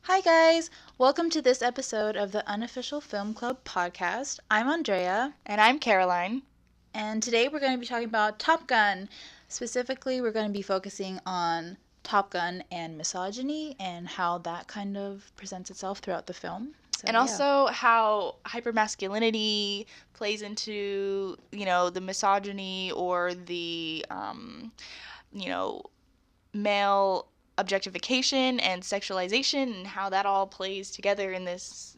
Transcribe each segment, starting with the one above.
Hi, guys. Welcome to this episode of the Unofficial Film Club podcast. I'm Andrea, And I'm Caroline. and today we're going to be talking about Top Gun. Specifically, we're going to be focusing on Top Gun and misogyny and how that kind of presents itself throughout the film. So, And also how hypermasculinity plays into, the misogyny or the, male objectification and sexualization and how that all plays together in this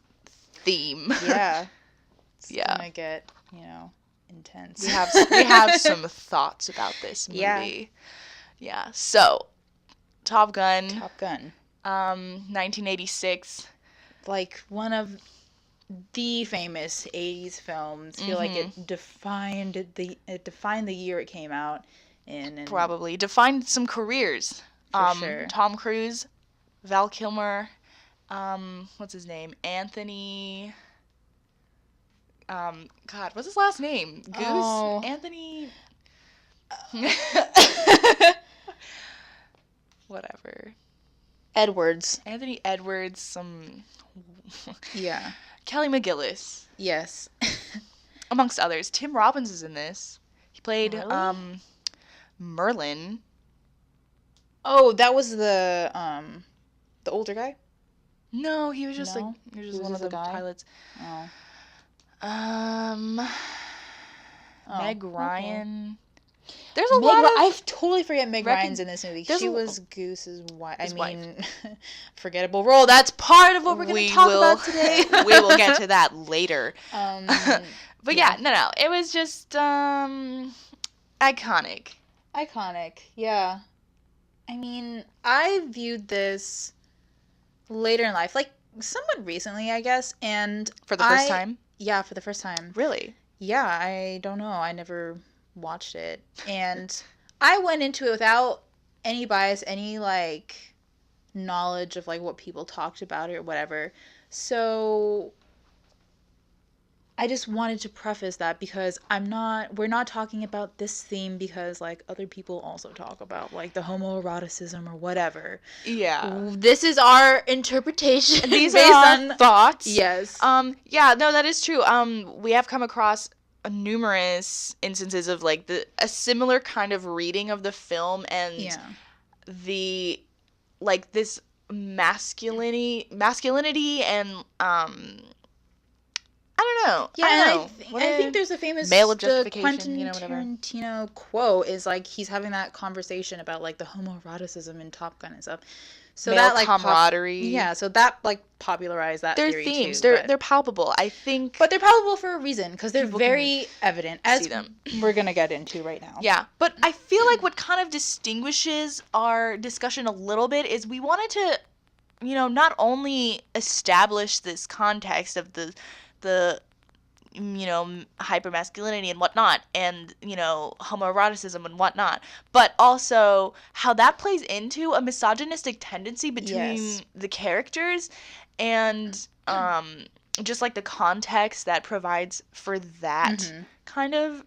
theme. yeah, it's Yeah. gonna get intense. We have some thoughts about this movie. Yeah. So, Top Gun. Top Gun. 1986. Like one of the famous 80s films. I feel like it defined the year it came out in. And Probably defined some careers. For sure. Tom Cruise, Val Kilmer, what's his name? Anthony. God, what's his last name? Goose? Oh. Anthony. Whatever. Edwards. Anthony Edwards, some. Yeah. Kelly McGillis, Yes. amongst others. Tim Robbins is in this. He played Really? Merlin. Oh, that was the older guy? No, he was just No? he was He just was one just of a the guy? pilots. Oh. Meg Okay. Ryan. There's a lot of. I totally forget Meg Recon- Ryan's in this movie. there's She a- was Goose's wife. His wife. Forgettable role. That's part of what we're going to talk about today. We will get to that later. But yeah. no. It was just iconic. Iconic, yeah. I mean, I viewed this later in life, like somewhat recently, I guess, and For the first time? Yeah, for the first time. Really? Yeah, I don't know. I never watched it. And I went into it without any bias, any like knowledge of like what people talked about it or whatever. So I just wanted to preface that because we're not talking about this theme because like other people also talk about like the homoeroticism or whatever. Yeah. This is our interpretation. These based are our on thoughts. Yes. Yeah, no, that is true. We have come across numerous instances of like a similar kind of reading of the film and the like this masculinity and I don't know. Yeah, I don't know. I think there's a famous male the objectification, Quentin whatever. Tarantino quote is like he's having that conversation about like the homoeroticism in Top Gun and stuff. So male that like camaraderie. so that like popularized that They're theory themes. too. They're palpable. I think. But they're palpable for a reason because they're People very evident, as see them. we're gonna get into right now. Yeah, but I feel like what kind of distinguishes our discussion a little bit is we wanted to, not only establish this context of the hypermasculinity and whatnot, and, homoeroticism and whatnot, but also how that plays into a misogynistic tendency between the characters and just like the context that provides for that kind of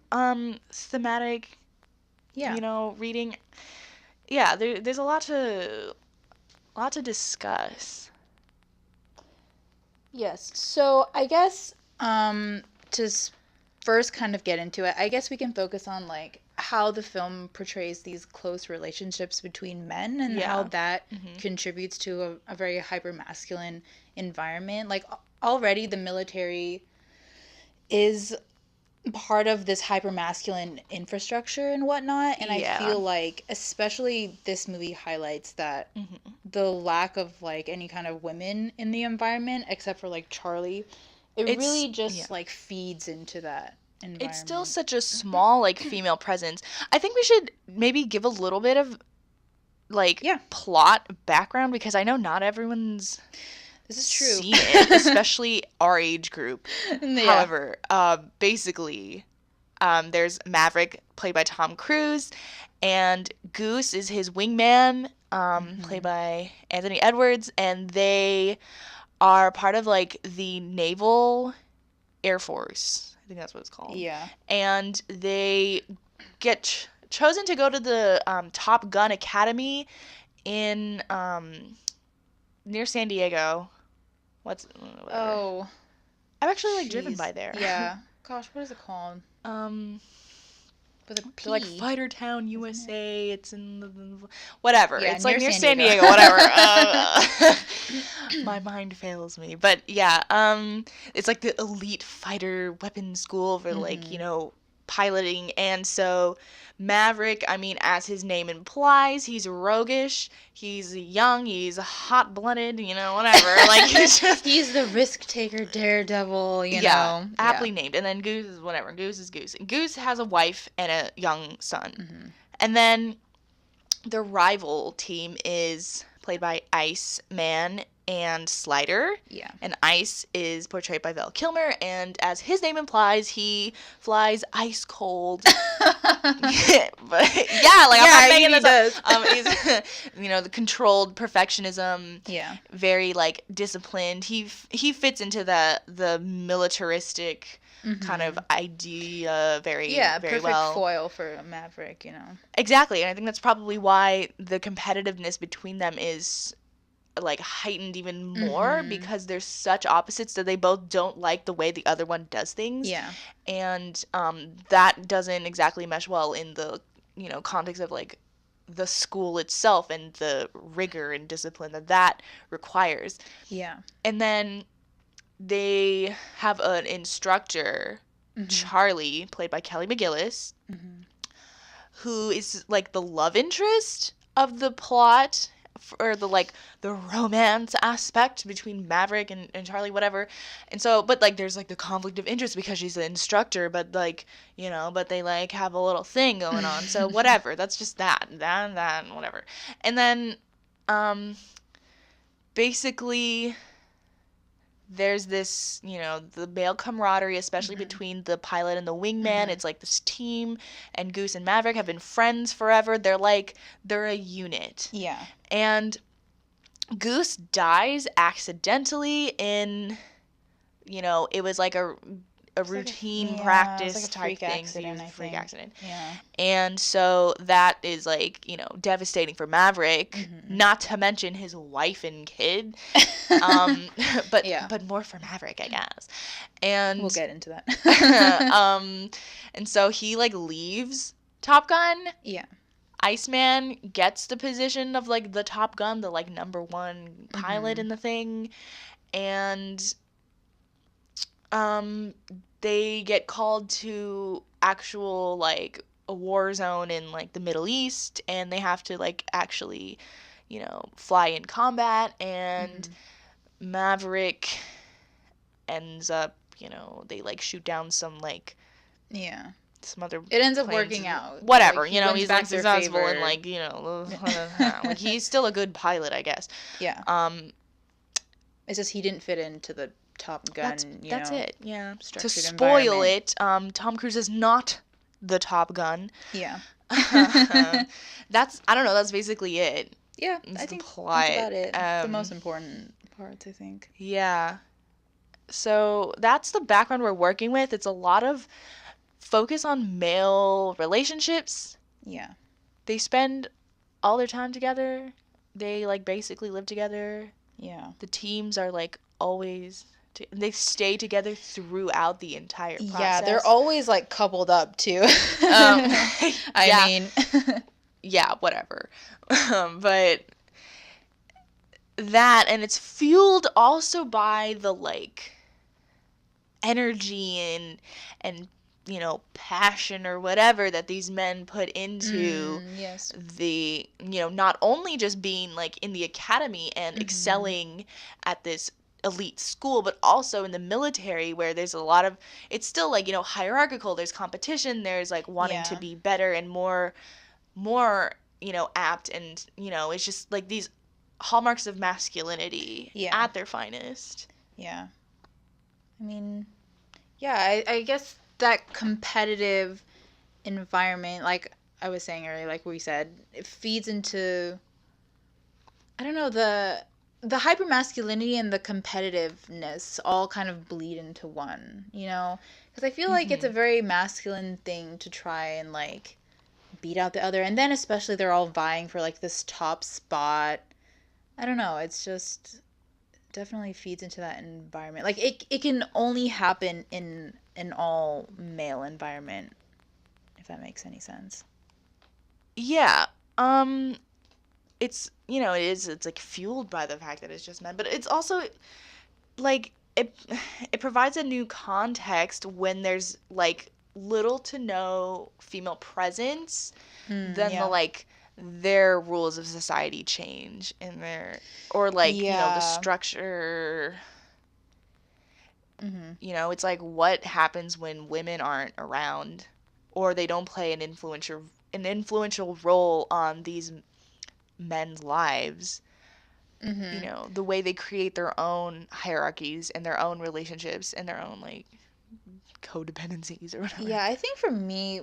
thematic reading. Yeah, there's a lot to discuss. Yes. So I guess to first kind of get into it, I guess we can focus on like how the film portrays these close relationships between men and how that contributes to a very hyper-masculine environment. Like already the military is part of this hyper-masculine infrastructure and whatnot, and I feel like especially this movie highlights that the lack of like any kind of women in the environment except for like Charlie. It's really just like feeds into that environment. It's still such a small like female presence. I think we should maybe give a little bit of like plot background because I know not everyone's this is true. seen it, especially our age group. However, basically, there's Maverick played by Tom Cruise, and Goose is his wingman, played by Anthony Edwards, and they are part of like the Naval Air Force. I think that's what it's called. Yeah. And they get chosen to go to the Top Gun Academy in near San Diego. Whatever. Oh. I've actually, like, driven by there. Yeah. Gosh, what is it called? With a P. Like Fighter Town, USA. It's in the whatever. Yeah, it's like near San Diego. Whatever. My mind fails me. But yeah, it's like the elite fighter weapons school for like, you know, piloting. And so Maverick, I mean, as his name implies, he's roguish, he's young, he's hot-blooded, you know, whatever. Like, he's just... he's the risk-taker daredevil, you know. Aptly named. And then Goose is whatever. Goose is Goose. Goose has a wife and a young son. And then the rival team is played by Iceman and Slider. Yeah. And Ice is portrayed by Val Kilmer, and as his name implies, he flies ice cold. But yeah, like I'm not making this up. He's, you know, the controlled perfectionism. Yeah. Very like disciplined. He fits into the militaristic kind of idea very very perfect well. Foil for Maverick, you know. Exactly, and I think that's probably why the competitiveness between them is like heightened even more because they're such opposites that they both don't like the way the other one does things. Yeah. And that doesn't exactly mesh well in the, you know, context of like the school itself and the rigor and discipline that requires. Yeah. And then they have an instructor, Charlie, played by Kelly McGillis, who is like the love interest of the plot, or the like the romance aspect between Maverick and Charlie, whatever. And so, but like there's like the conflict of interest because she's an instructor, but like, you know, but they like have a little thing going on. So whatever, that's just that whatever. And then basically there's this, you know, the male camaraderie, especially between the pilot and the wingman. It's like this team, and Goose and Maverick have been friends forever. They're a unit. Yeah. And Goose dies accidentally in, you know, it was like a routine practice type thing. Freak accident. Yeah. And so that is like, you know, devastating for Maverick, not to mention his wife and kid. But more for Maverick, I guess. And we'll get into that. And so he like leaves Top Gun. Yeah. Iceman gets the position of like the Top Gun, the like number one pilot in the thing, and they get called to actual like a war zone in like the Middle East, and they have to like actually, you know, fly in combat, and Maverick ends up, you know, they like shoot down some like some other it ends up planes, working out, whatever, like, you know, he's like successful and like, you know, like he's still a good pilot, I guess. It's just he didn't fit into the Top Gun, that's it. Yeah. To spoil it, Tom Cruise is not the Top Gun. Yeah. That's, I don't know, that's basically it. Yeah, it's I think plot. That's about it. The most important parts, I think. Yeah. So that's the background we're working with. It's a lot of focus on male relationships. Yeah. They spend all their time together. They like basically live together. Yeah. The teams are like always they stay together throughout the entire process. Yeah, they're always like coupled up too. I mean, yeah, whatever. But that, and it's fueled also by the like energy and you know, passion or whatever that these men put into the, you know, not only just being like in the academy and excelling at this elite school, but also in the military, where there's a lot of, it's still like, you know, hierarchical, there's competition, there's like wanting to be better and more, you know, apt, and, you know, it's just like these hallmarks of masculinity at their finest. Yeah. I mean, yeah, I guess that competitive environment, like I was saying earlier, like we said, it feeds into, I don't know, the hypermasculinity and the competitiveness all kind of bleed into one, you know? Because I feel like it's a very masculine thing to try and, like, beat out the other. And then especially they're all vying for, like, this top spot. I don't know, it's just definitely feeds into that environment. Like it can only happen in an all male environment, if that makes any sense. Yeah. It's, it's like fueled by the fact that it's just men, but it's also like it provides a new context when there's like little to no female presence, then the Yeah. like their rules of society change in their, or like, the Yeah. structure. Mm-hmm. It's like what happens when women aren't around or they don't play an influential role on these men's lives. Mm-hmm. The way they create their own hierarchies and their own relationships and their own like codependencies or whatever. Yeah, I think for me,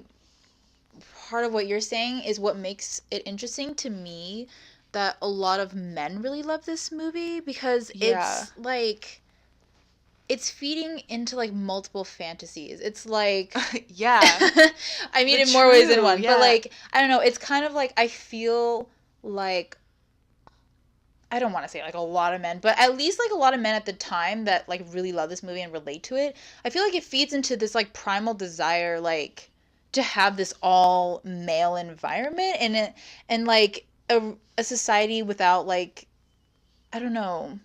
part of what you're saying is what makes it interesting to me that a lot of men really love this movie, because Yeah. it's like it's feeding into like multiple fantasies. It's like Yeah. I mean But in more ways than true, one, yeah. but like I don't know, it's kind of like I feel like I don't want to say like a lot of men, but at least like a lot of men at the time that like really love this movie and relate to it. I feel like it feeds into this like primal desire like to have this all male environment and like a society without like I don't know,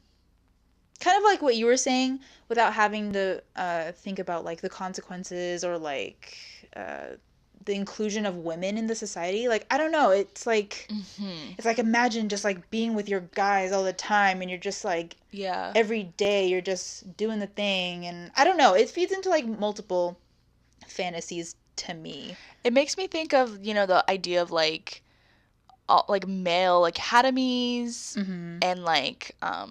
kind of like what you were saying, without having to think about like the consequences or like the inclusion of women in the society. Like I don't know, it's like it's like imagine just like being with your guys all the time and you're just like Yeah. every day you're just doing the thing, and I don't know, it feeds into like multiple fantasies to me. It makes me think of, the idea of like like male academies and like I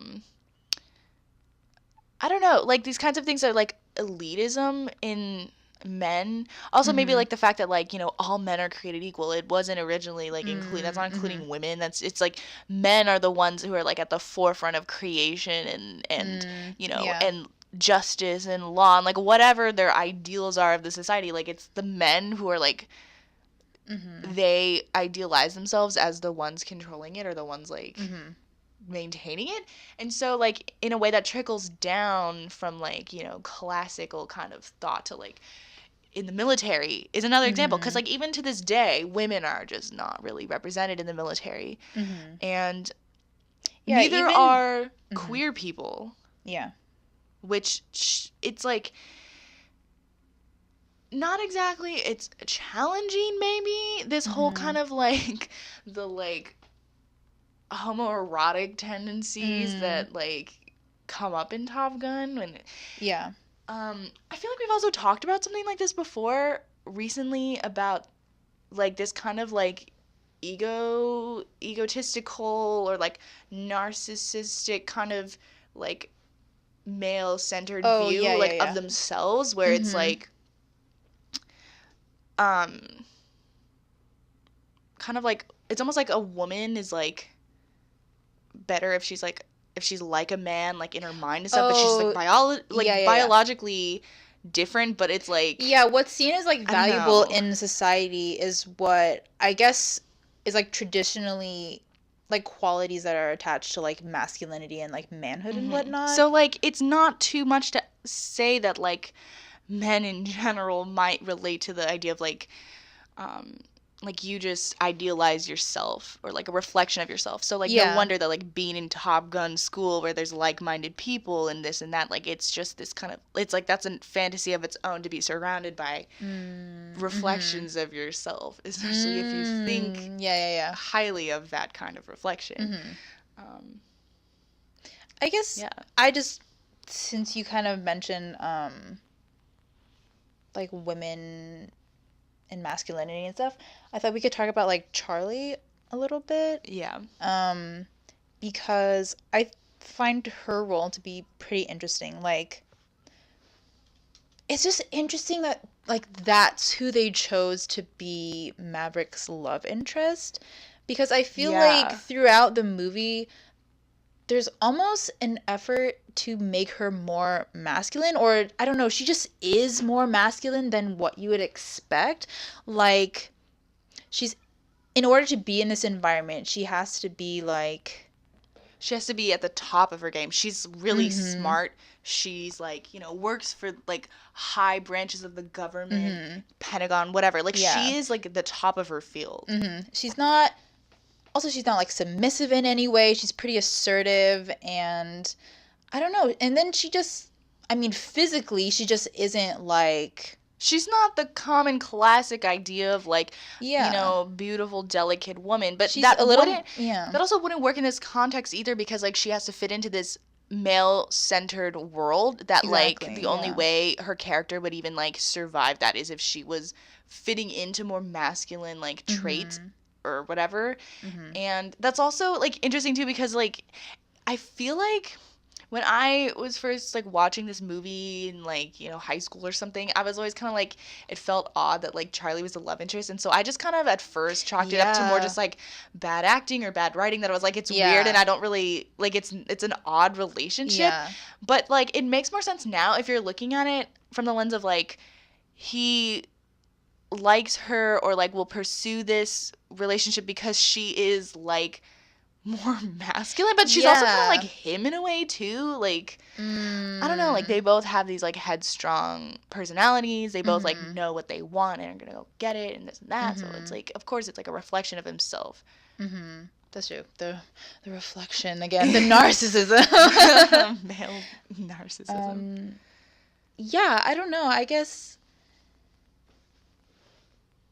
don't know, like these kinds of things are like elitism in men. Also maybe like the fact that like, all men are created equal. It wasn't originally like include that's not including women. It's like men are the ones who are like at the forefront of creation and Yeah. and justice and law and like whatever their ideals are of the society. Like it's the men who are like they idealize themselves as the ones controlling it or the ones like maintaining it. And so like in a way that trickles down from like classical kind of thought to like in the military is another example, because like even to this day women are just not really represented in the military, and neither are queer people, which it's like not exactly, it's challenging maybe this whole kind of like the like homoerotic tendencies that like come up in Top Gun when I feel like we've also talked about something like this before recently about like this kind of like egotistical or like narcissistic kind of like male centered view of themselves, where it's like kind of like it's almost like a woman is like better if she's like a man like in her mind and stuff, but she's like biologically different, but it's like what's seen as like valuable in society is what I guess is like traditionally like qualities that are attached to like masculinity and like manhood and whatnot. So like it's not too much to say that like men in general might relate to the idea of like you just idealize yourself or like a reflection of yourself. So like no wonder that like being in Top Gun school where there's like-minded people and this and that, like it's just this kind of, it's like that's a fantasy of its own to be surrounded by reflections of yourself, especially if you think highly of that kind of reflection. I guess I just, since you kind of mentioned like women and masculinity and stuff, I thought we could talk about like Charlie a little bit. Because I find her role to be pretty interesting. Like it's just interesting that like that's who they chose to be Maverick's love interest, because I feel like throughout the movie there's almost an effort to make her more masculine, or I don't know, she just is more masculine than what you would expect. Like she's, in order to be in this environment, she has to be like she has to be at the top of her game. She's really smart. She's like, you know, works for like high branches of the government, Pentagon, whatever. Like she is like the top of her field. She's not like submissive in any way. She's pretty assertive, and I don't know. And then she just, I mean, physically, she just isn't like... She's not the common classic idea of like, you know, beautiful, delicate woman. But she's that that also wouldn't work in this context either, because like she has to fit into this male-centered world that like the only way her character would even like survive that is if she was fitting into more masculine like traits or whatever. And that's also like interesting too, because like I feel like when I was first like watching this movie in like, you know, high school or something, I was always kind of like, it felt odd that like Charlie was the love interest. And so I just kind of at first chalked it up to more just like bad acting or bad writing, that I was like, it's weird and I don't really like, it's an odd relationship. But like it makes more sense now if you're looking at it from the lens of like, he likes her or like will pursue this relationship because she is like more masculine, but she's also kind of like him in a way too. Like I don't know, like they both have these like headstrong personalities. They both like know what they want and are gonna go get it and this and that. So it's like, of course, it's like a reflection of himself. That's true. The reflection again, the narcissism, male narcissism. Yeah, I don't know. I guess.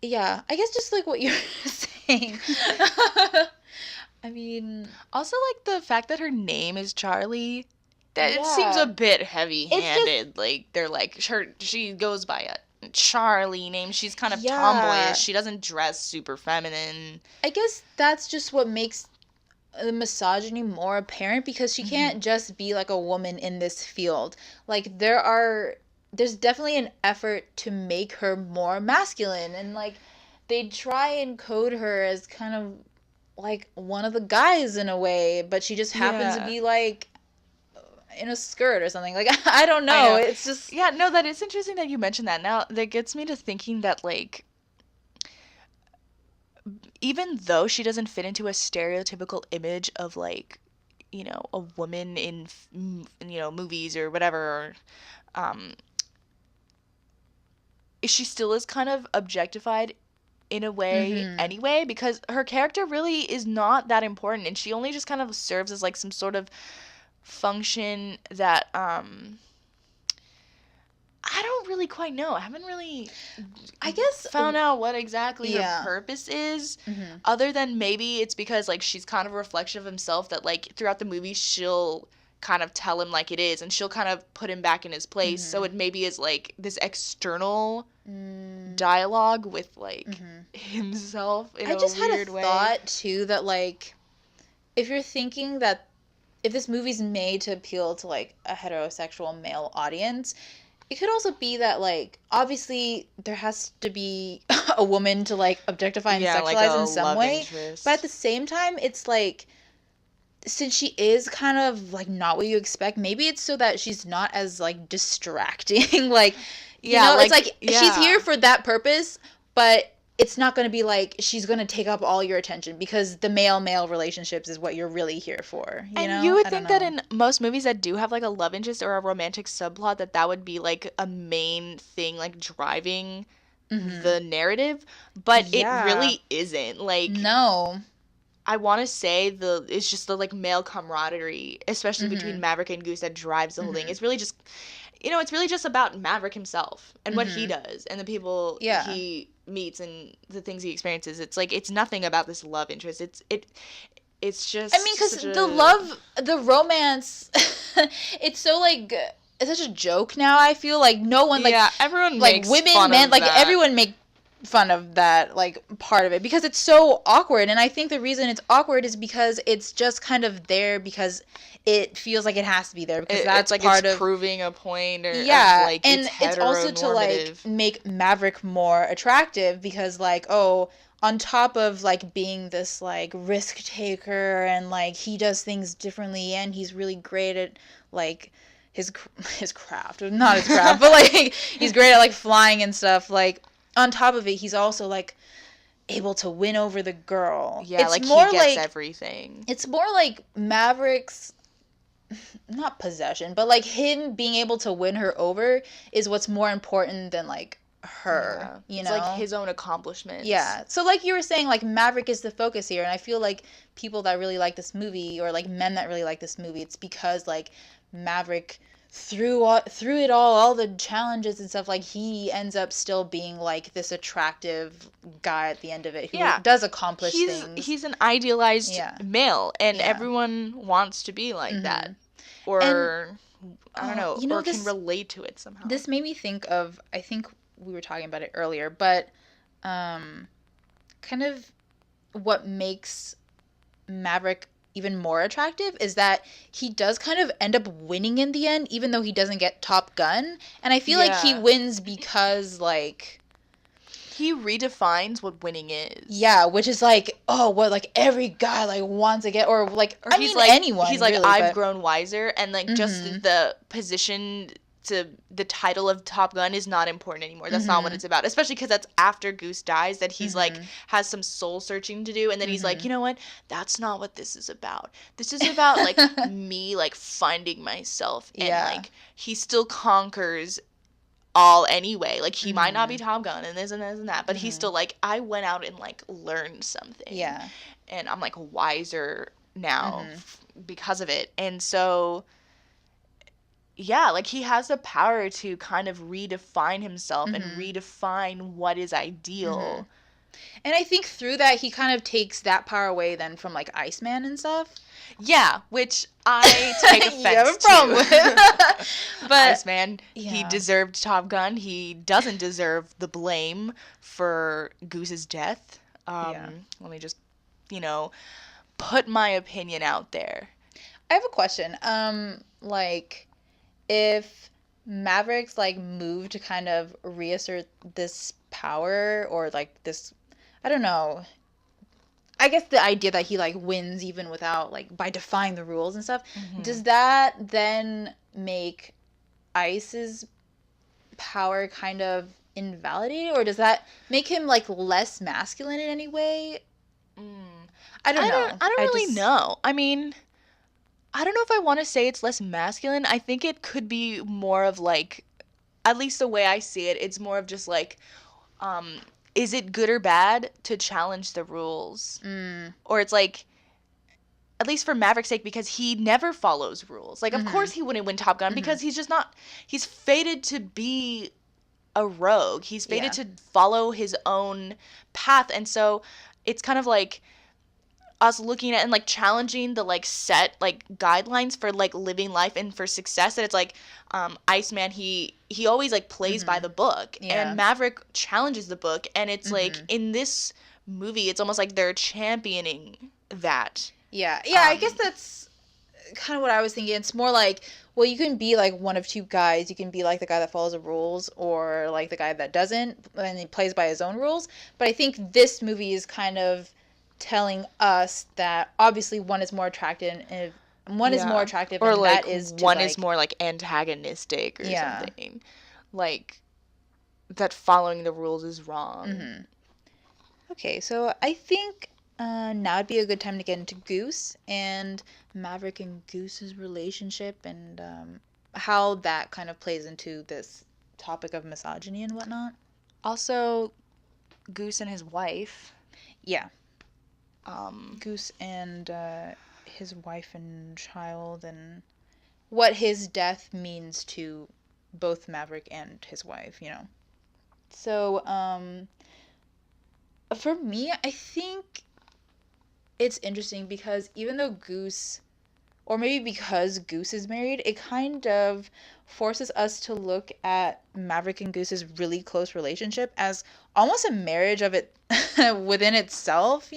Yeah, I guess just like what you're saying. I mean... Also, like, the fact that her name is Charlie, that it seems a bit heavy-handed. Like, they're like, she goes by a Charlie name. She's kind of tomboyish. She doesn't dress super feminine. I guess that's just what makes the misogyny more apparent, because she can't just be, like, a woman in this field. Like, there's definitely an effort to make her more masculine, and, like, they try and code her as kind of like one of the guys in a way, but she just happens to be like in a skirt or something. Like I don't know. It's just no, that is interesting that you mentioned that. Now that gets me to thinking that like even though she doesn't fit into a stereotypical image of like, you know, a woman in you know, movies or whatever, she still is kind of objectified in a way anyway, because her character really is not that important, and she only just kind of serves as like some sort of function that I don't really quite know. I haven't really, I guess, found out what exactly her purpose is, other than maybe it's because like she's kind of a reflection of himself, that like throughout the movie she'll kind of tell him like it is, and she'll kind of put him back in his place. So it maybe is like this external dialogue with like himself in a weird way. I just had a thought too that like if you're thinking that if this movie's made to appeal to like a heterosexual male audience, it could also be that like obviously there has to be a woman to like objectify and sexualize like in some way, but at the same time it's like, since she is kind of like not what you expect, maybe it's so that she's not as like distracting. Like, you know, like, it's like she's here for that purpose, but it's not going to be like she's going to take up all your attention, because the male-male relationships is what you're really here for. You know? You would think that in most movies that do have like a love interest or a romantic subplot, that would be like a main thing like driving the narrative, but it really isn't. Like, no. I want to say it's just the like male camaraderie, especially between Maverick and Goose, that drives the whole thing. It's really just, you know, it's really just about Maverick himself and what he does and the people he meets and the things he experiences. It's like, it's nothing about this love interest. It's just, I mean, because the romance, it's so like, it's such a joke now. I feel like no one like, everyone like makes women, fun men, of like that. Everyone make fun of that like part of it, because it's so awkward. And I think the reason it's awkward is because it's just kind of there because it feels like it has to be there, because that's like part it's of proving a point, or like, and it's also to like make Maverick more attractive, because like, oh, on top of like being this like risk taker and like he does things differently and he's really great at like his craft, not his craft, but like he's great at like flying and stuff, like on top of it, he's also like able to win over the girl. Yeah, it's like more he gets like everything. It's more like Maverick's, not possession, but like him being able to win her over is what's more important than like her, you know? It's like his own accomplishments. Yeah. So like you were saying, like Maverick is the focus here, and I feel like people that really like this movie, or like men that really like this movie, it's because like Maverick through it all the challenges and stuff, like he ends up still being like this attractive guy at the end of it who does accomplish things. He's an idealized male, and everyone wants to be like that, or I don't know, or can relate to it somehow. This made me think of, I think we were talking about it earlier, but kind of what makes Maverick even more attractive is that he does kind of end up winning in the end, even though he doesn't get Top Gun. And I feel like he wins because, like, he redefines what winning is. Yeah, which is like, oh, what, like, every guy, like, wants to get, or, like, or I mean, like, anyone. He's like, really, I've grown wiser, and, like, just the position to the title of Top Gun is not important anymore. That's not what it's about. Especially because that's after Goose dies, that he's like has some soul searching to do, and then he's like, you know what? That's not what this is about. This is about like me like finding myself, and like he still conquers all anyway. Like he might not be Top Gun and this and this and that, but he's still like, I went out and like learned something. Yeah. And I'm like wiser now because of it. And so yeah, like he has the power to kind of redefine himself and redefine what is ideal. And I think through that he kind of takes that power away then from like Iceman and stuff. Yeah, which I take offense you have a problem with. But Iceman, he deserved Top Gun. He doesn't deserve the blame for Goose's death. Let me just, put my opinion out there. I have a question. Like, if Maverick's like move to kind of reassert this power, or like this, I don't know, I guess the idea that he like wins even without like by defying the rules and stuff, does that then make Ice's power kind of invalidated, or does that make him like less masculine in any way? I don't know. I don't really know. I mean, I don't know if I want to say it's less masculine. I think it could be more of like, at least the way I see it, it's more of just like, is it good or bad to challenge the rules? Or it's like, at least for Maverick's sake, because he never follows rules. Like, of course he wouldn't win Top Gun because he's just not, he's fated to be a rogue. He's fated to follow his own path. And so it's kind of like us looking at and like challenging the like set like guidelines for like living life and for success, that it's like Iceman, he always like plays by the book, and Maverick challenges the book, and it's like in this movie it's almost like they're championing that. I guess that's kind of what I was thinking. It's more like, well, you can be like one of two guys. You can be like the guy that follows the rules, or like the guy that doesn't and he plays by his own rules. But I think this movie is kind of telling us that obviously one is more attractive, and one is more attractive, or and like that is one is more like antagonistic or something, like that following the rules is wrong. Okay, so I think now would be a good time to get into Goose and Maverick and Goose's relationship, and how that kind of plays into this topic of misogyny and whatnot. Also, Goose and his wife. Goose and his wife and child, and what his death means to both Maverick and his wife, So, for me, I think it's interesting because even though Goose, or maybe because Goose is married, it kind of forces us to look at Maverick and Goose's really close relationship as almost a marriage of it within itself,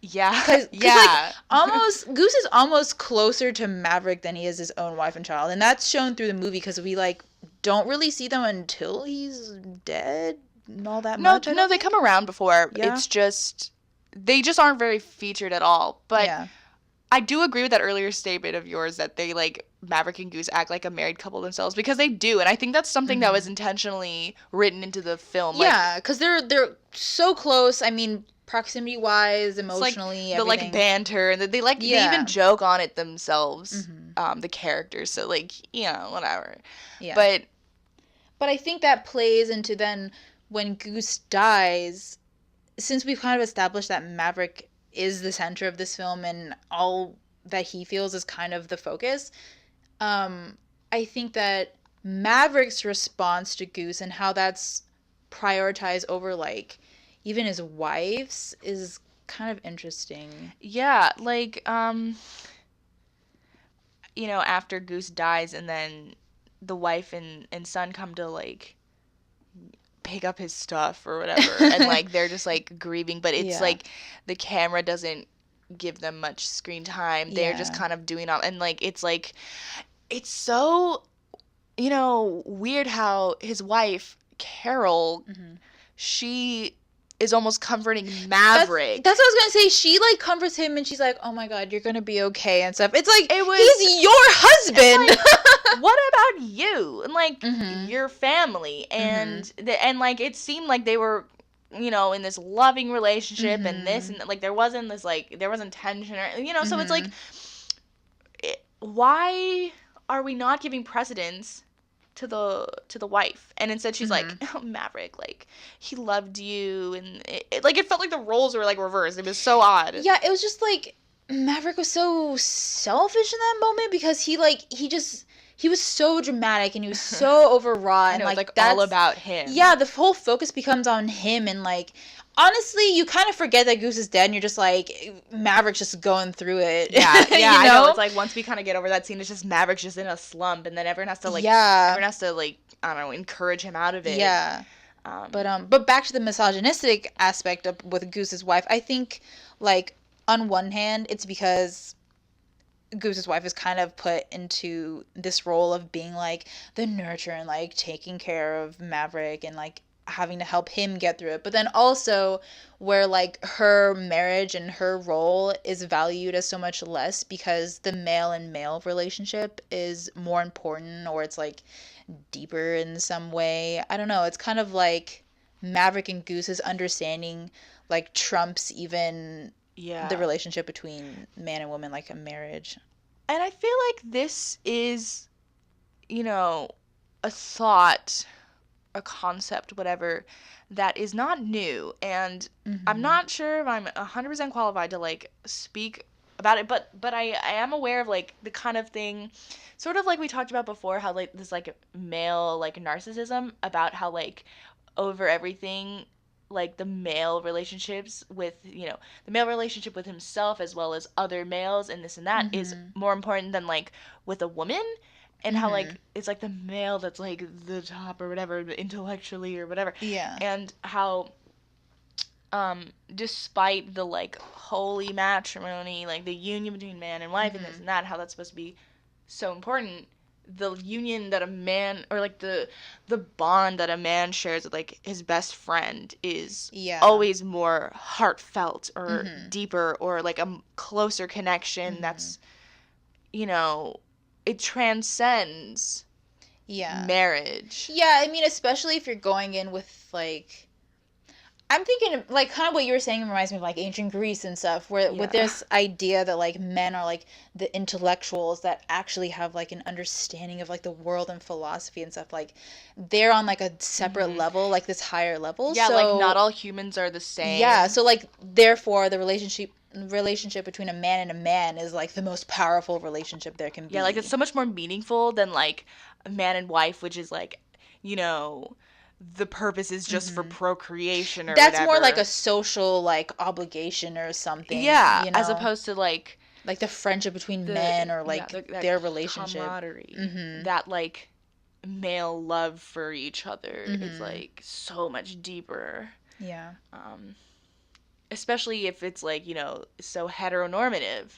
Cause, like, almost Goose is almost closer to Maverick than he is his own wife and child, and that's shown through the movie because we like don't really see them until he's dead and all that much. No, they come around before. It's just they just aren't very featured at all. But I do agree with that earlier statement of yours that they, like, Maverick and Goose act like a married couple themselves, because they do, and I think that's something that was intentionally written into the film. Yeah, because they're so close. I mean, proximity wise, emotionally, like, the everything. like banter, and they even joke on it themselves. The characters, so, like, whatever. Yeah. But I think that plays into then when Goose dies, since we've kind of established that Maverick is the center of this film and all that he feels is kind of the focus, I think that Maverick's response to Goose and how that's prioritized over, like, even his wife's is kind of interesting. Yeah, like, after Goose dies and then the wife and son come to, like, pick up his stuff or whatever, and, like, they're just, like, grieving, but it's like the camera doesn't give them much screen time. They're just kind of doing all, and, like, it's so weird how his wife Carol, she is almost comforting Maverick. That's what I was gonna say. She, like, comforts him and she's like, oh my god, you're gonna be okay and stuff. It's like, he's your husband. Like, what about you and, like, your family? And and, like, it seemed like they were, in this loving relationship, and this, and, like, there wasn't tension, or so it's like, why are we not giving precedence to the wife? And instead she's like, oh, Maverick, like, he loved you, and it felt like the roles were, like, reversed. It was so odd. Yeah, it was just like Maverick was so selfish in that moment, because he was so dramatic and he was so overwrought, and, like, that's all about him. Yeah, the whole focus becomes on him, and, like, honestly, you kind of forget that Goose is dead, and you're just like, Maverick's just going through it. Yeah, I know. It's like, once we kind of get over that scene, it's just Maverick's just in a slump, and then everyone has to, like, I don't know, encourage him out of it. Yeah. But back to the misogynistic aspect with Goose's wife, I think, like, on one hand, it's because Goose's wife is kind of put into this role of being, like, the nurturer and, like, taking care of Maverick and, like, having to help him get through it. But then also where, like, her marriage and her role is valued as so much less because the male and male relationship is more important, or it's, like, deeper in some way. I don't know. It's kind of like Maverick and Goose's understanding, like, trumps even the relationship between man and woman, like a marriage. And I feel like this is, a thought, a concept, whatever, that is not new, and I'm not sure if I'm 100% qualified to, like, speak about it, but I am aware of, like, the kind of thing, sort of like we talked about before, how, like, this, like, male, like, narcissism, about how, like, over everything, like, the male relationships with, the male relationship with himself as well as other males and this and that is more important than, like, with a woman. And how, like, it's, like, the male that's, like, the top or whatever, intellectually or whatever. Yeah. And how, despite the, like, holy matrimony, like, the union between man and wife and this and that, how that's supposed to be so important, the union that a man, or, like, the bond that a man shares with, like, his best friend is always more heartfelt or deeper, or, like, a closer connection that's, it transcends marriage. Yeah, I mean, especially if you're going in with, like, I'm thinking, like, kind of what you were saying reminds me of, like, ancient Greece and stuff, where with this idea that, like, men are, like, the intellectuals that actually have, like, an understanding of, like, the world and philosophy and stuff, like, they're on, like, a separate level, like, this higher level. Yeah, so, like, not all humans are the same. Yeah, so, like, therefore, the relationship between a man and a man is, like, the most powerful relationship there can be. Yeah, like, it's so much more meaningful than, like, a man and wife, which is, like, the purpose is just for procreation or that's whatever. More like a social, like, obligation or something. Yeah, as opposed to, like the friendship between men, or, like, their relationship. Camaraderie. That, like, male love for each other is, like, so much deeper. Yeah. Especially if it's, like, so heteronormative.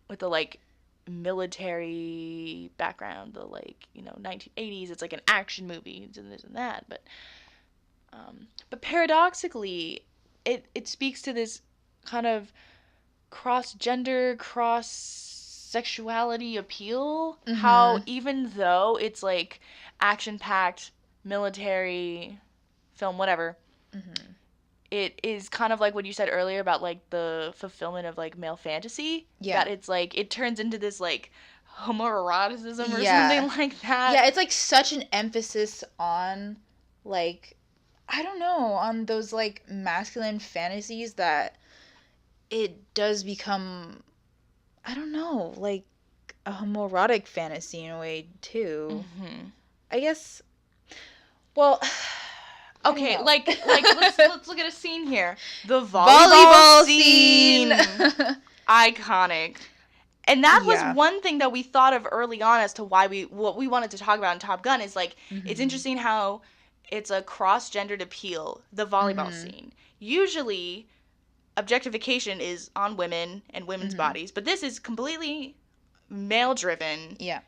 With the, like, military background, the, like, 1980s, it's like an action movie and this and that, but paradoxically it speaks to this kind of cross-gender, cross-sexuality appeal. How even though it's like action-packed, military film, whatever, it is kind of like what you said earlier about like the fulfillment of like male fantasy. Yeah. That it's like, it turns into this like homoeroticism or something like that. Yeah, it's like such an emphasis on like, I don't know, on those like masculine fantasies that it does become, I don't know, like a homoerotic fantasy in a way too. I guess, well, okay, like let's look at a scene here. The volleyball scene. Iconic. And that was one thing that we thought of early on as to why what we wanted to talk about in Top Gun is like, it's interesting how it's a cross-gendered appeal, the volleyball scene. Usually objectification is on women and women's bodies, but this is completely male-driven. Yeah.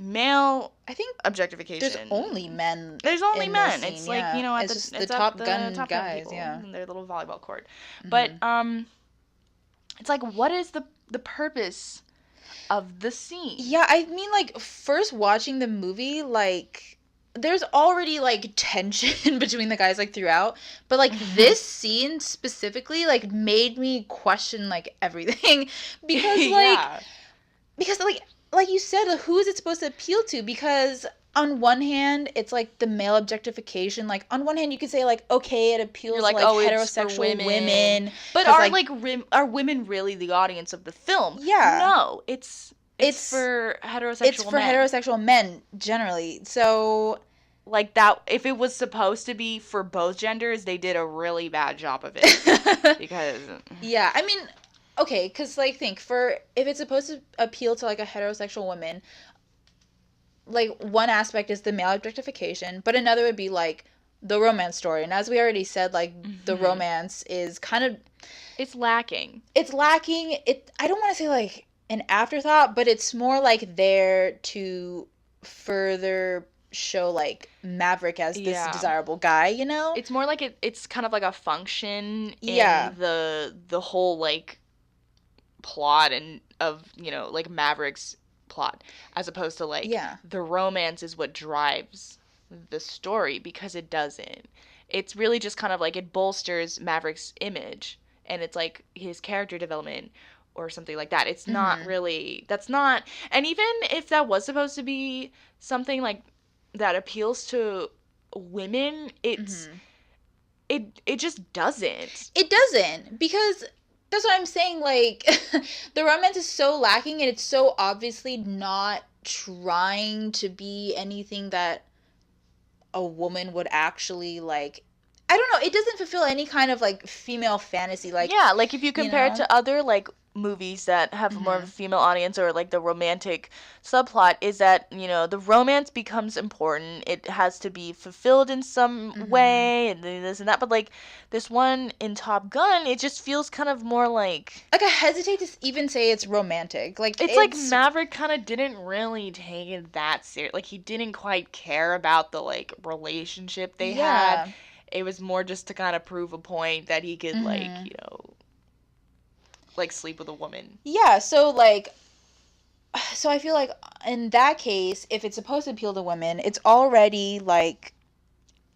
Male, I think, objectification. There's only men. There's only men. Scene, it's like, you know, at it's the Top Gun guys, people, in their little volleyball court. But it's like, what is the purpose of the scene? Yeah, I mean, like, first watching the movie, like, there's already like tension between the guys like throughout, but like this scene specifically like made me question like everything because like you said, who is it supposed to appeal to? Because on one hand, it's like the male objectification. Like on one hand, you could say like, okay, it appeals to like heterosexual women. But are are women really the audience of the film? Yeah. No, it's for heterosexual men. It's for heterosexual men generally. So like that, if it was supposed to be for both genders, they did a really bad job of it. Because yeah, I mean, okay, because like if it's supposed to appeal to like a heterosexual woman, like one aspect is the male objectification, but another would be like the romance story. And as we already said, like the romance is kind of, it's lacking. I don't want to say like an afterthought, but it's more like there to further show like Maverick as this desirable guy, you know? It's more like it's kind of like a function in the whole like plot and of, you know, like Maverick's plot, as opposed to like the romance is what drives the story, because it doesn't. It's really just kind of like it bolsters Maverick's image, and it's like his character development or something like that. It's not really, that's not, and even if that was supposed to be something like that appeals to women, it's it just doesn't. It doesn't, because that's what I'm saying, like the romance is so lacking, and it's so obviously not trying to be anything that a woman would actually like. I don't know, it doesn't fulfill any kind of like female fantasy, like, yeah, like if you compare it to other like movies that have more of a female audience, or like the romantic subplot, is that, you know, the romance becomes important, it has to be fulfilled in some way, and this and that, but like this one in Top Gun, it just feels kind of more like I hesitate to even say it's romantic, like it's like Maverick kind of didn't really take it that serious, like he didn't quite care about the like relationship they had. It was more just to kind of prove a point that he could like, you know, like sleep with a woman. Yeah, so I feel like in that case, if it's supposed to appeal to women, it's already like,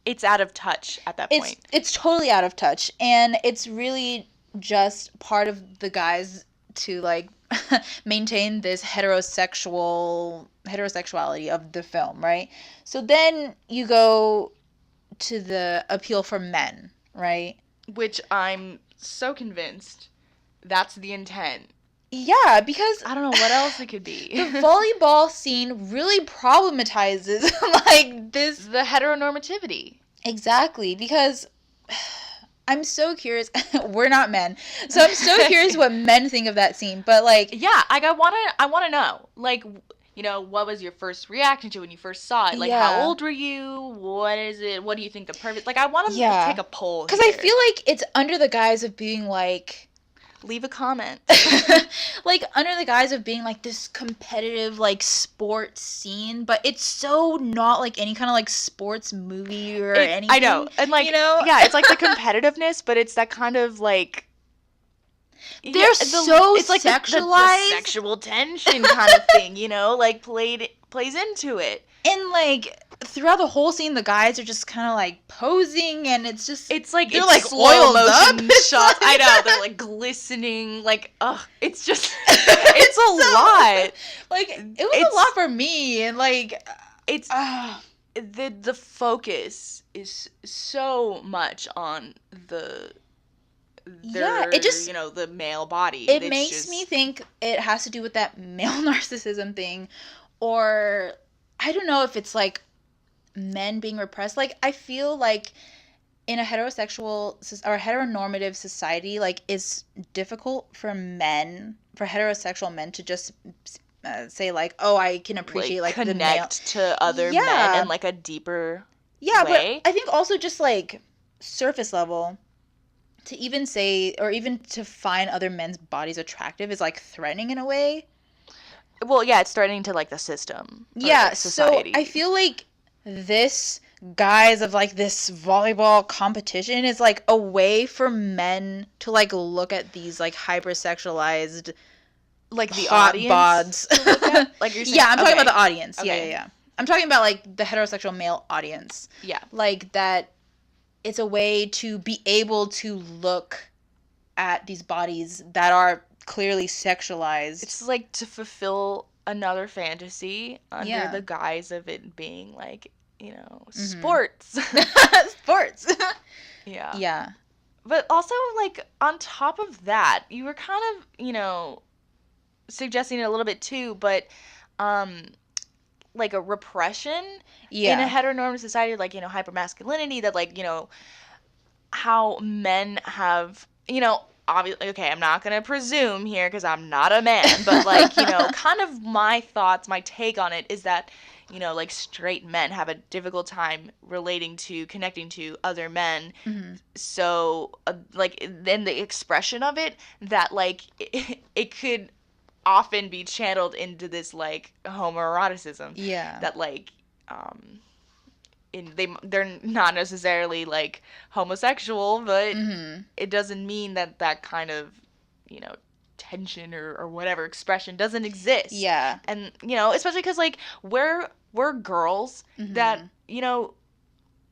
it's out of touch at that point. It's totally out of touch, and it's really just part of the guys to like maintain this heterosexuality of the film, right? So then you go to the appeal for men, right? Which I'm so convinced that's the intent. Yeah, because I don't know what else it could be. The volleyball scene really problematizes like this, the heteronormativity. Exactly, because I'm so curious. We're not men, so I'm so curious what men think of that scene. But like, yeah, like I wanna know, like, you know, what was your first reaction to when you first saw it? Like, how old were you? What is it? What do you think the purpose? Like, I want to take a poll because I feel like it's under the guise of being like, leave a comment. Like under the guise of being like this competitive like sports scene, but it's so not like any kind of like sports movie or anything. I know, and like, you know, yeah, it's like the competitiveness, but it's that kind of like, They're so it's like sexualized. The sexual tension kind of thing, you know, like plays into it. And like throughout the whole scene, the guys are just kind of like posing, and it's like they're it's like slow motion up. shots. I know, they're like glistening, like it's just it's a lot. Like it was a lot for me, and like it's the focus is so much on it just, you know, the male body. It makes me think it has to do with that male narcissism thing, or I don't know if it's like men being repressed. Like I feel like in a heterosexual or heteronormative society, like it's difficult for heterosexual men to just say like, oh, I can appreciate like connect the male to other men in like a deeper way. But I think also just like surface level, to even say or even to find other men's bodies attractive is like threatening in a way. Well, yeah, it's threatening to like the system. Yeah, society. So I feel like this guise of like this volleyball competition is like a way for men to like look at these like hypersexualized, like the hot audience bods. Like you're saying, yeah, I'm talking about the audience. Okay. Yeah. I'm talking about like the heterosexual male audience. Yeah. Like that it's a way to be able to look at these bodies that are clearly sexualized. It's like to fulfill another fantasy under the guise of it being like, you know, sports. Sports. Yeah. Yeah. But also, like, on top of that, you were kind of, you know, suggesting it a little bit too, but like a repression in a heteronormative society, like, you know, hypermasculinity, that, like, you know, how men have, you know, obviously, okay, I'm not going to presume here because I'm not a man, but, like, you know, kind of my thoughts, my take on it is that, you know, like, straight men have a difficult time connecting to other men. Mm-hmm. So, like, then the expression of it, that, like, it could often be channeled into this, like, homoeroticism. Yeah. That, like, they're not necessarily like homosexual, but it doesn't mean that kind of, you know, tension or whatever expression doesn't exist. Yeah. And, you know, especially because like we're girls that, you know,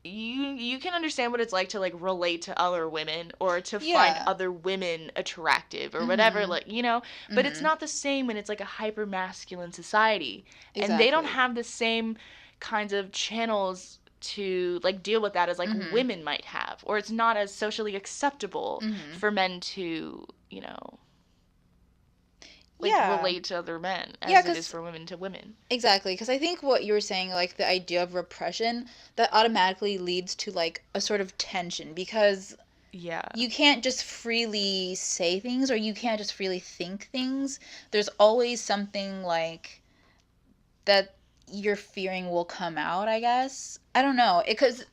you can understand what it's like to like relate to other women or to find other women attractive or whatever, like, you know, but it's not the same when it's like a hyper masculine society. Exactly. And they don't have the same kinds of channels to like deal with that as like women might have, or it's not as socially acceptable for men to, you know, like relate to other men as it is for women to women. Exactly, because I think what you were saying, like the idea of repression, that automatically leads to like a sort of tension, because you can't just freely say things or you can't just freely think things. There's always something like that you're fearing will come out, I guess. I don't know. Because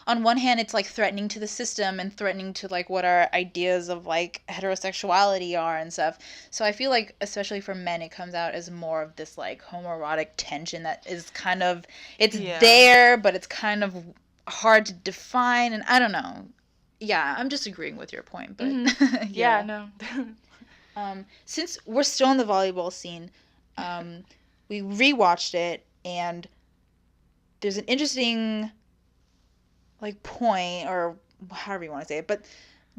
on one hand, it's like threatening to the system and threatening to like what our ideas of like heterosexuality are and stuff. So I feel like, especially for men, it comes out as more of this like homoerotic tension that is kind of, it's there, but it's kind of hard to define. And I don't know. Yeah, I'm just agreeing with your point. But no. Since we're still in the volleyball scene, we rewatched it, and there's an interesting like point, or however you want to say it, but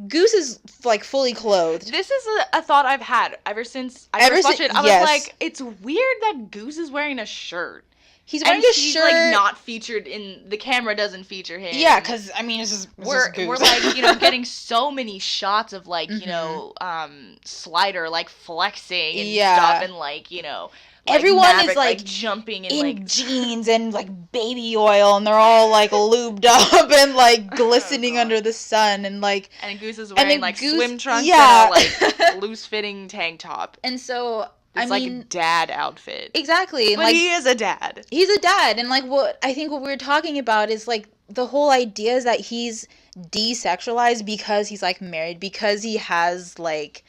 Goose is like fully clothed. This is a thought I've had ever since I first watched it. I was like, it's weird that Goose is wearing a shirt. He's wearing a shirt, like not featured in the camera. Doesn't feature him. Yeah, because I mean, we're like, you know, getting so many shots of like, you know, Slider like flexing and stuff, and like, you know. Like everyone Maverick, is like jumping in like jeans and like baby oil, and they're all like lubed up and like glistening under the sun, and like Goose is wearing like swim trunks and a like loose fitting tank top, and so it's like a dad outfit. Exactly, but like, he is a dad. He's a dad, and like what I think what we were talking about is like the whole idea is that he's desexualized because he's like married, because he has like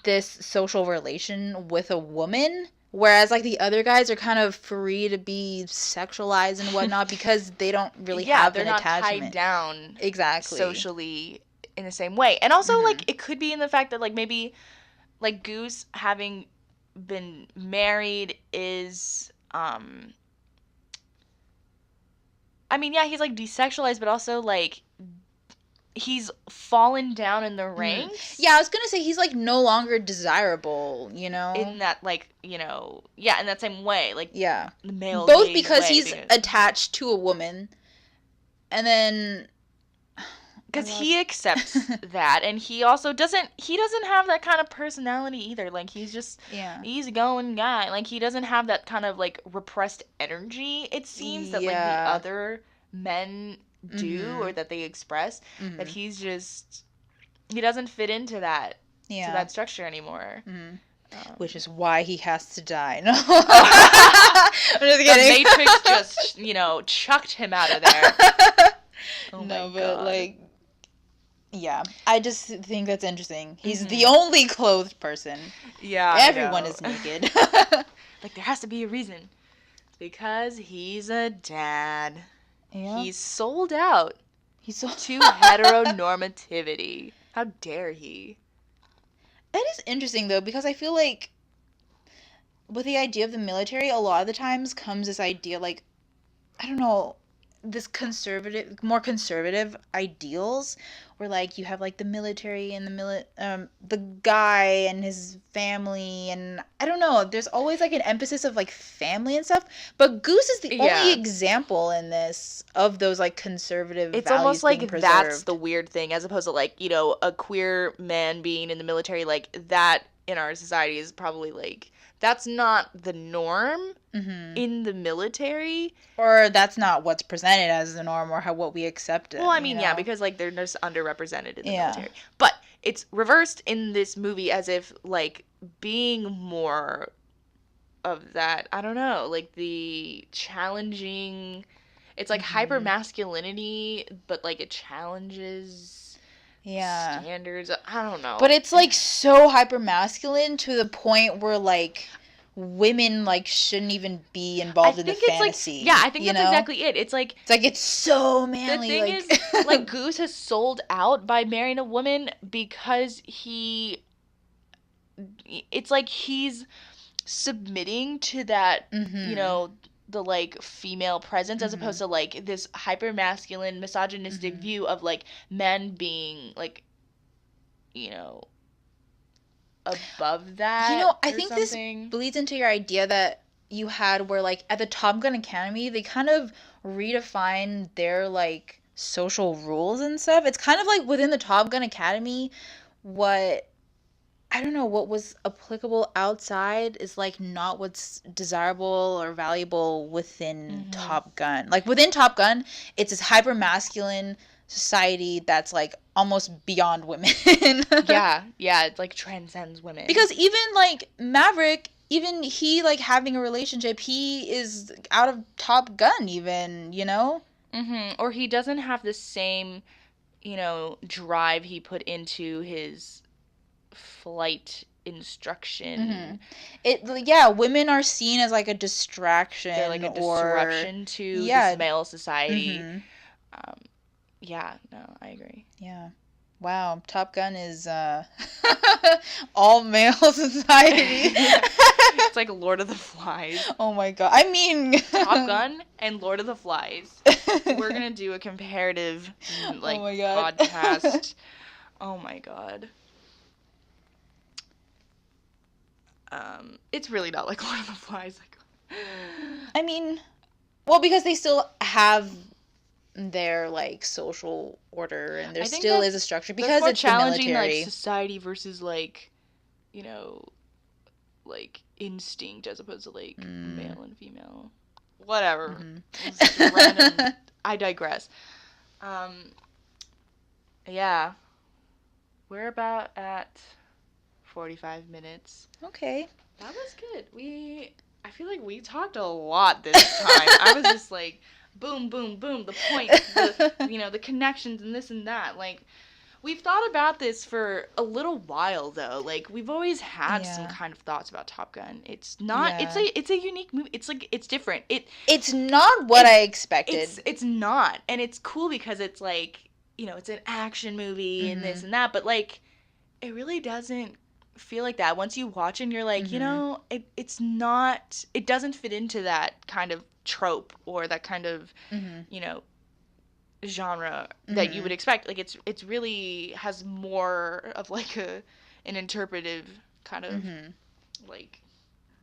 this social relation with a woman. Whereas, like, the other guys are kind of free to be sexualized and whatnot because they don't really have an attachment. They're not tied down exactly socially in the same way. And also, like, it could be in the fact that, like, maybe, like, Goose having been married is, I mean, yeah, he's, like, desexualized, but also, like, he's fallen down in the ranks. Yeah, I was gonna say he's, like, no longer desirable, you know? In that, like, you know, yeah, in that same way. Like, yeah. The male both because he's attached to a woman, and then... Because he accepts that, and he also doesn't have that kind of personality either. Like, he's just easygoing guy. Like, he doesn't have that kind of, like, repressed energy, it seems, that, like, the other men do, or that they express. That he's just, he doesn't fit into that, to that structure anymore. Which is why he has to die. No. I'm just kidding. The Matrix just, you know, chucked him out of there. Oh no, but God. Like, yeah, I just think that's interesting. He's the only clothed person. Yeah, everyone is naked. Like, there has to be a reason. Because he's a dad. Yeah. He's sold out. He's sold to heteronormativity. How dare he? That is interesting, though, because I feel like with the idea of the military, a lot of the times comes this idea, like, I don't know, this more conservative ideals, where, like, you have, like, the military and the guy and his family, and I don't know, there's always, like, an emphasis of, like, family and stuff, but Goose is the only example in this of those, like, conservative values. It's almost like that's the weird thing, as opposed to, like, you know, a queer man being in the military, like, that in our society is probably, like, that's not the norm in the military. Or that's not what's presented as the norm, or what we accept it. Well, I mean, yeah, because, like, they're just underrepresented in the military. But it's reversed in this movie as if, like, being more of that, I don't know, like, the challenging, it's like hypermasculinity, but, like, it challenges standards. I don't know. But it's, like, so hypermasculine to the point where, like, women, like, shouldn't even be involved in the fantasy. Like, I think that's exactly it. It's like it's so manly. The thing is, like, Goose has sold out by marrying a woman because it's like he's submitting to that, you know, the, like, female presence, as opposed to, like, this hyper-masculine, misogynistic view of, like, men being, like, you know, above that. You know, I think something. This bleeds into your idea that you had where, like, at the Top Gun Academy, they kind of redefine their, like, social rules and stuff. It's kind of like within the Top Gun Academy, I don't know, what was applicable outside is, like, not what's desirable or valuable within Top Gun. Like, within Top Gun, it's this hyper-masculine society that's, like, almost beyond women. Yeah, it, like, transcends women. Because even, like, Maverick, even he, like, having a relationship, he is out of Top Gun even, you know? Or he doesn't have the same, you know, drive he put into his flight instruction. Women are seen as, like, a distraction. They're, like, a disruption to this male society. Yeah, no, I agree. Yeah. Wow, Top Gun is all male society. It's like Lord of the Flies. Oh my god. I mean, Top Gun and Lord of the Flies. We're gonna do a comparative, like, podcast. Oh my god. It's really not like Lord of the Flies. I mean, well, because they still have their, like, social order, and there still is a structure, because it's challenging, the military. Like, society versus, like, you know, like, instinct, as opposed to, like, male and female. Whatever. It's random. I digress. Yeah. We're about at 45 minutes. Okay. That was good. I feel like we talked a lot this time. I was just like, boom, boom, boom, the point, the connections and this and that. Like, we've thought about this for a little while, though. Like, we've always had some kind of thoughts about Top Gun. It's not, it's a unique movie. It's, like, it's different. It's not what I expected. It's not. And it's cool because it's, like, you know, it's an action movie and this and that, but like it really doesn't feel like that. Once you watch it and you're like, you know, it's not, it doesn't fit into that kind of trope or that kind of, you know, genre that you would expect. Like it's really has more of like an interpretive kind of like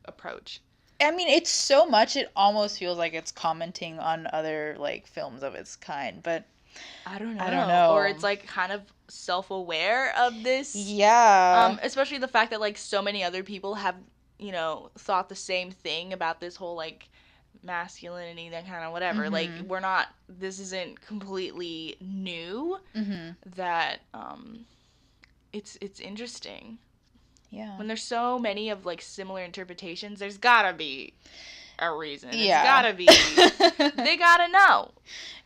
approach. I mean, it's so much, it almost feels like it's commenting on other like films of its kind, but I don't know. Or it's like kind of self-aware of this. Yeah. Especially the fact that like so many other people have, you know, thought the same thing about this whole like masculinity, that kind of whatever. Like we're not, this isn't completely new. That it's interesting. Yeah. When there's so many of like similar interpretations, there's gotta be a reason. Yeah. It's gotta be. They gotta know.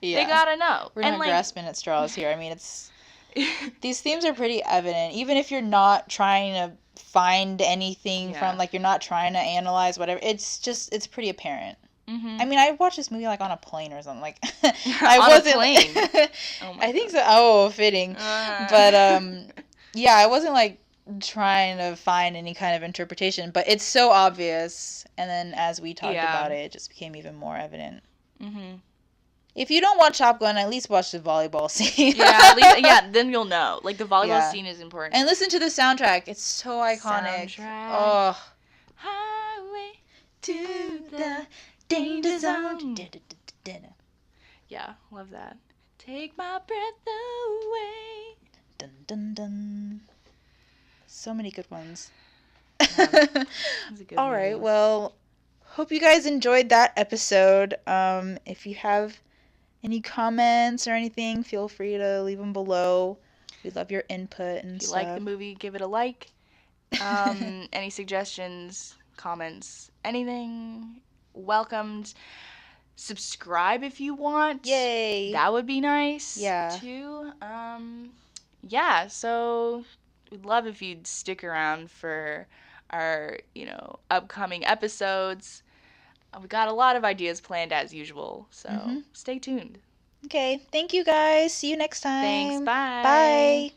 Yeah. They gotta know. We're not like, grasping at straws here. I mean, it's these themes are pretty evident, even if you're not trying to find anything from, like, you're not trying to analyze whatever. It's just, it's pretty apparent. I mean, I watched this movie like on a plane or something. Like, I wasn't. On a plane. I think so. Oh, fitting. But yeah, I wasn't like trying to find any kind of interpretation, but it's so obvious. And then as we talked about it, it just became even more evident. If you don't watch Top Gun, at least watch the volleyball scene. At least, then you'll know. Like, the volleyball scene is important. And listen to the soundtrack. It's so iconic. Oh. Highway to the danger zone. Yeah, love that. Take my breath away. Dun dun dun. So many good ones. All right, well, hope you guys enjoyed that episode. If you have any comments or anything, feel free to leave them below. We love your input and stuff. If you like the movie, give it a like. Any suggestions, comments, anything, welcomed. Subscribe if you want. Yay! That would be nice. Yeah. Too. Yeah, so we'd love if you'd stick around for our, you know, upcoming episodes. We got a lot of ideas planned as usual, so stay tuned. Okay, thank you guys. See you next time. Thanks, bye. Bye.